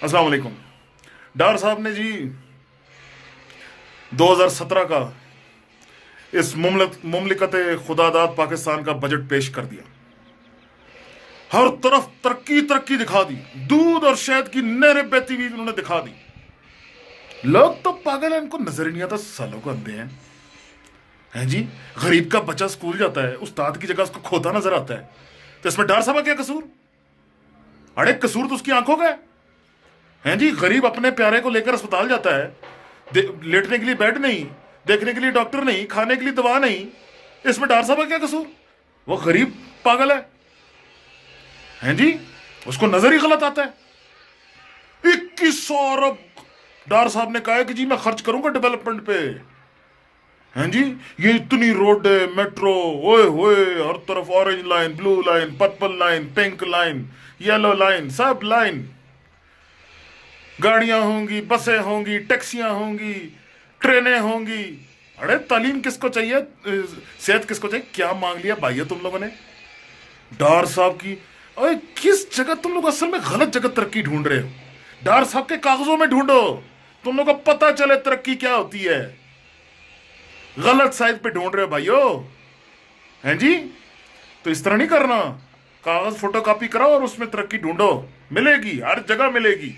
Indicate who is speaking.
Speaker 1: अस्सलाम वालेकुम। डार साहब ने जी 2017 का इस मुमलिकत खुदादाद पाकिस्तान का बजट पेश कर दिया। हर तरफ तरक्की तरक्की दिखा दी। दूध और शहद की नहरें बहती हुई उन्होंने दिखा दी। लोग तो पागल हैं, इनको नजर ही नहीं आता, सालों को अंधे हैं जी। गरीब का बच्चा स्कूल जाता है, उस्ताद की जगह उसको खोता नजर आता है, तो इसमें डार साहब का क्या कसूर? अरे कसूर तो उसकी आंखों का है जी। गरीब अपने प्यारे को लेकर अस्पताल जाता है, लेटने के लिए बेड नहीं, देखने के लिए डॉक्टर नहीं, खाने के लिए दवा नहीं, इसमें डार साहब का क्या कसूर? वो गरीब पागल है जी, उसको नजर ही गलत आता है। 2100 अरब डार साहब ने कहा है कि जी मैं खर्च करूंगा डेवलपमेंट पे। हैं जी, ये इतनी रोड है, मेट्रो, ओए होए, हर तरफ orange line, blue line, purple line, pink line, yellow line, सब लाइन, गाड़ियां होंगी, बसें होंगी, टैक्सियां होंगी, ट्रेनें होंगी। अरे तालीम किसको चाहिए, सेहत किसको चाहिए? क्या मांग लिया भाई तुम लोगों ने डार साहब की? अरे किस जगह तुम लोग असल में गलत जगह तरक्की ढूंढ रहे हो। डार साहब के कागजों में ढूंढो, तुम लोग को पता चले तरक्की क्या होती है। गलत साइड पे ढूंढ रहे हो भाइयों, हैं जी। तो इस तरह नहीं करना, कागज फोटोकॉपी कराओ और उसमें तरक्की ढूंढो, मिलेगी, हर जगह मिलेगी।